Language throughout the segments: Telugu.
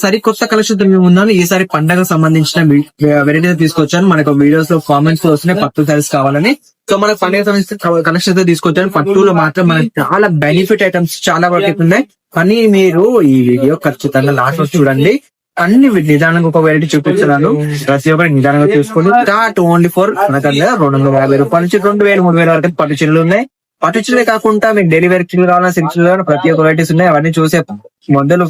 సరికొత్త కలెక్షన్ మేము ఉన్నాను. ఈసారి పండగ సంబంధించిన వెరైటీ తీసుకొచ్చాను. మనకు వీడియోస్ లో కామెంట్స్ వస్తున్నాయి పట్టు సారీస్ కావాలని. సో మనకు పండుగ సంబంధించిన కలెక్షన్ అయితే తీసుకొచ్చాను. పట్టులో మాత్రం మనకి చాలా బెనిఫిట్ ఐటమ్స్ చాలా వరకు ఉన్నాయి. కానీ మీరు ఈ వీడియో ఖచ్చితంగా లాస్ట్ వరకు చూడండి. అన్ని నిదానంగా ఒక వెరైటీ చూపించాను. ప్రతి ఒక్కటి నిదానంగా చూసుకోండి. స్టార్ట్ ఓన్లీ ఫర్ మన దగ్గర 250 రూపాయల నుంచి 2000, 3000 వరకు పట్టు చీరలు ఉన్నాయి. పట్టు చీరలే కాకుండా మీకు డెలివరీ చీరలు కావాలన్నా సిల్క్ చీరలు కావాలన్నా ప్రతి ఒక్క వెరైటీస్ ఉన్నాయి. అవన్నీ చూసే మొదలు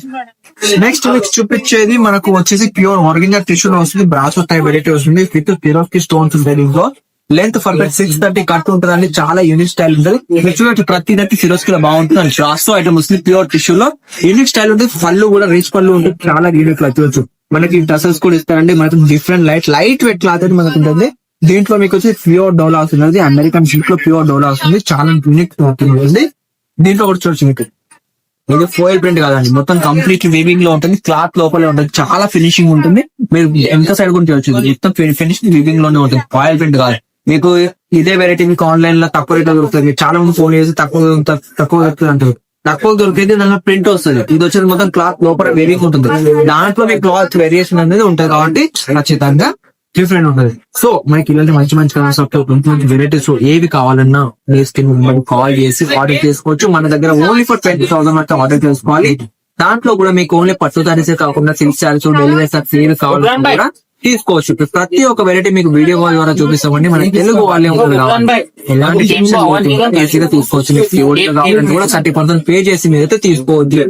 నెక్స్ట్ మీకు చూపించేది మనకు వచ్చేసి ప్యూర్ ఒరిజినల్ టిష్యూ లో వస్తుంది. బ్రాసో టైప్ వెరైటీ వస్తుంది. విత్ పిరోస్కి స్టోన్స్ ఉంటాయి. దీంట్లో లెంత్ పర్ఫెక్ట్ 630 కట్ ఉంటుందండి. చాలా యూనిక్ స్టైల్ ఉంటుంది. మీరు చూడండి ప్రతి దట్టి ఫిరోస్కి బాగుంటుంది. అండ్ బ్రాసో ఐటమ్ వస్తుంది ప్యూర్ టిష్యూ లో. యూనిక్ స్టైల్ ఉంటుంది. పళ్ళు కూడా రిచ్ పళ్ళు ఉంటుంది. చాలా యూనిక్ లా చూడొచ్చు. మనకి టసల్స్ కూడా ఇస్తారండి. మనకి డిఫరెంట్ లైట్ వెయిట్ క్లాత్ అయితే మనకు ఉంటుంది. దీంట్లో మీకు వచ్చి ప్యూర్ డోలా వస్తుంది. అమెరికన్ సిల్క్ లో ప్యూర్ డోలా వస్తుంది. చాలా యూనిక్ ఉంటుంది. దీంట్లో కూడా చూడొచ్చు మీకు ఇది ఫోయిల్ ప్రింట్ కాదండి. మొత్తం కంప్లీట్ వీవింగ్ లో ఉంటుంది. క్లాత్ లోపలే ఉంటుంది. చాలా ఫినిషింగ్ ఉంటుంది. మీరు ఎంత సైడ్ కూడా చూడొచ్చు. మొత్తం ఫినిషింగ్ వీవింగ్ లోనే ఉంటుంది. ఫాయిల్ ప్రింట్ కాదు. మీకు ఇదే వెరైటీ మీకు ఆన్లైన్ లో తక్కువ రేట్ లో దొరుకుతుంది. చాలా మంది ఫోన్ చేసి తక్కువ దొరుకుతుంది అంటారు. తక్కువ దొరికేది దాంట్లో ప్రింట్ వస్తుంది. ఇది వచ్చేది మొత్తం క్లాత్ లోపల వేరింగ్ ఉంటుంది. దాంట్లో మీ క్లాత్ వేరియేషన్ అనేది ఉంటుంది కాబట్టి ఖచ్చితంగా డిఫరెంట్ ఉంటుంది. సో మనకి ఇలాంటి మంచి మంచి వెరైటీస్ ఏవి కావాలన్నా మీ స్కిన్ కాల్ చేసి ఆర్డర్ చేసుకోవచ్చు. మన దగ్గర ఓన్లీ ఫర్ 20,000 వరకు ఆర్డర్ చేసుకోవాలి. దాంట్లో కూడా మీకు ఓన్లీ పట్టు సారీసే కాకుండా సిల్క్ సారీస్, డెలివరీ సారీస్ ఏవి కావాలన్నా కూడా తీసుకోవచ్చు. ప్రతి ఒక్క వెరైటీ మీకు వీడియో కాల్ ద్వారా చూపిస్తామండి. మన తెలుగు వాళ్ళే ఉంటుంది కాబట్టి ఎలాంటి టెన్షన్ ఈజీగా తీసుకోవచ్చు. మీకు కూడా 30% పే చేసి మీరైతే తీసుకోవచ్చు.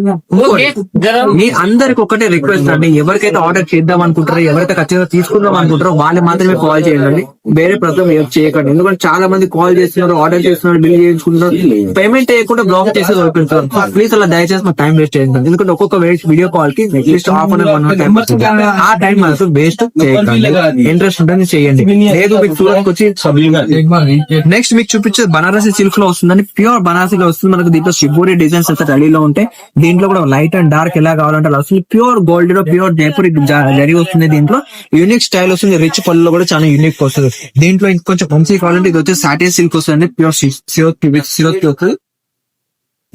మీ అందరికి ఒకటే రిక్వెస్ట్ అండి, ఎవరికైతే ఆర్డర్ చేద్దాం అనుకుంటారో, ఎవరైతే ఖచ్చితంగా తీసుకుందాం అనుకుంటారో వాళ్ళు మాత్రమే కాల్ చేయండి. వేరే ప్రతి చేయకండి. ఎందుకంటే చాలా మంది కాల్ చేస్తున్నారు, ఆర్డర్ చేస్తున్నారు, బిల్ చేయించుకుంటున్నారు, పేమెంట్ చేయకుండా బ్లాక్ చేసి ఓపెన్. ప్లీజ్ అలా దయచేసి మా టైం వేస్ట్ చేయండి. ఎందుకంటే ఒక్కొక్క వీడియో కాల్ కి at least half an hour 1 hour ఆ టైం మాత్రం వేస్ట్ ఇంట్రెస్ట్ ఉంటుంది చేయండి. లేదు మీకు సూరత్ వచ్చి నెక్స్ట్ మీకు చూపించేది బనారసి సిల్క్ లో వస్తుందని. ప్యూర్ బనారసి లో వస్తుంది. మనకు దీంట్లో షిబోరి డిజైన్స్ అయితే రెడీలో ఉంటాయి. దీంట్లో కూడా లైట్ అండ్ డార్క్ ఎలా కావాలంటే అలా వస్తుంది. ప్యూర్ గోల్డ్ లో ప్యూర్ జైపూరి జరీ వస్తుంది. దీంట్లో యూనిక్ స్టైల్ వస్తుంది. రిచ్ పళ్ళు కూడా చాలా యూనిక్ వస్తుంది. దీంట్లో ఇంకొంచెం మంచి కావాలంటే ఇది వచ్చి సాటిన్ సిల్క్ వస్తుంది. ప్యూర్ సిరోత్ వస్తుంది.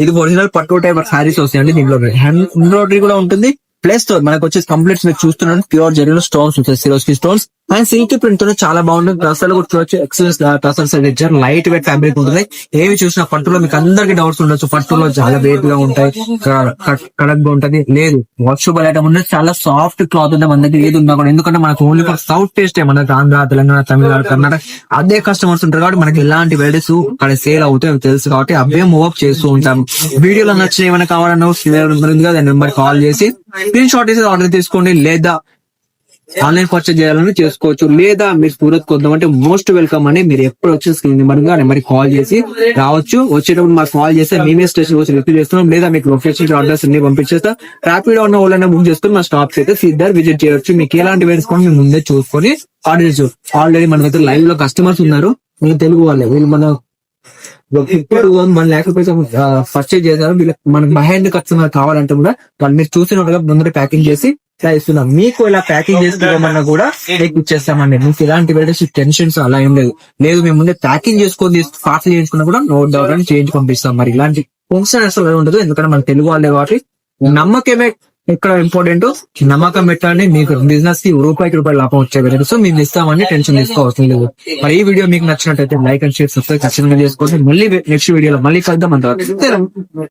ఇది ఒరిజినల్ పట్టు టైప్ సారీస్ వస్తాయండి. దీంట్లో హ్యాండ్ ఎంబ్రాయిడరీ కూడా ఉంటుంది. ప్లస్ మనకు వచ్చేసి కంప్లీట్ మీరు చూస్తున్నాను ప్యూర్ జరీలో స్టోన్స్ ఉంటాయి. Swarovski stones and silk print తో చాలా బాగుంటుంది. టసల్ కూడా చూడొచ్చు. ఎక్సలెన్స్ టసల్స్ ఇచ్చారు. లైట్ వెయిట్ ఫ్యాబ్రిక్ ఉంటుంది. ఏవి చూసినా పట్టులో మీకు అందరికి డౌట్స్ ఉండొచ్చు. పట్టులో చాలా వెయిట్ గా ఉంటాయి, కడక్ గా ఉంటది. లేదు వాషబుల్ ఐటమ్ ఉన్నది. చాలా సాఫ్ట్ క్లాత్ ఉంటుంది మన దగ్గర ఏది ఉన్నా కూడా. ఎందుకంటే మనకు ఓన్లీ ఫర్ సౌత్ టేస్ట్ మనకి ఆంధ్ర, తెలంగాణ, తమిళనాడు, కర్ణాటక అదే కస్టమర్స్ ఉంటారు కాబట్టి మనకి ఎలాంటి వెరైటీస్ అక్కడ సేల్ అవుతాయి తెలుసు కాబట్టి అవే మూవ్ అప్ చేస్తూ ఉంటాం. వీడియోలో నచ్చిన ఏమైనా కావాలన్నా దాని నెంబర్ కాల్ చేసి స్క్రీన్ షాట్ చేసి ఆర్డర్ తీసుకోండి. లేదా ఆన్లైన్ పర్చేజ్ చేయాలని చేసుకోవచ్చు. లేదా మీరు సూరత్ కొద్దామంటే మోస్ట్ వెల్కమ్ అని. మీరు ఎప్పుడు వచ్చే స్క్రీన్ నెంబర్ కాల్ చేసి రావచ్చు. వచ్చేటప్పుడు మాకు కాల్ చేస్తే మేమే స్టేషన్ వచ్చి రిసీవ్ చేస్తున్నాం. లేదా మీకు లొకేషన్ అడ్రస్ అన్ని పంపించేస్తా. ర్యాపిడో ఉన్న వాళ్ళని బుక్ చేసుకుని మా స్టాప్స్ అయితే సిద్ధర్ విజిట్ చేయవచ్చు. మీకు ఎలాంటి వేసుకోండి మేము ముందే చూసుకొని ఆర్డర్ చేయొచ్చు. ఆల్రెడీ మన దగ్గర లైవ్ లో కస్టమర్స్ ఉన్నారు. మీరు తెలుగు వాళ్ళే. వీళ్ళు మన ఇప్పుడు మన లేకపోతే పర్చేజ్ చేశారు. వీళ్ళకి మనకి బిహైండ్ కస్టమర్ కావాలంటే కూడా వాళ్ళు మీరు చూసినట్టుగా ముందర ప్యాకింగ్ చేసి ఇస్తున్నాం. మీకు ఇలా ప్యాకింగ్ చేసుకోమన్నా కూడా ఇచ్చేస్తామండి. మీకు ఎలాంటి వెరైటీస్ టెన్షన్స్ అలా ఏం లేదు. లేదు మేము ముందే ప్యాకింగ్ చేసుకొని పార్సల్ చేయించుకున్నా కూడా నో డౌట్ అని చేంజ్ పంపిస్తాం. మరి ఇలాంటి ఫంక్షన్ అసలు ఉండదు. ఎందుకంటే మన తెలుగు వాళ్ళే కాబట్టి నమ్మకమే ఇక్కడ ఇంపార్టెంట్. నమ్మకం పెట్టండి. మీకు బిజినెస్ కి రూపాయికి లాభం వచ్చే వెరైటీ సో మేము ఇస్తామని టెన్షన్ తీసుకోవాల్సింది లేదు. మరి ఈ వీడియో మీకు నచ్చినట్టయితే లైక్ అండ్ షేర్ సబ్స్క్రైబ్ ఖచ్చితంగా చేసుకోండి. మళ్ళీ నెక్స్ట్ వీడియోలో మళ్ళీ కలుద్దాం. అంతవరకు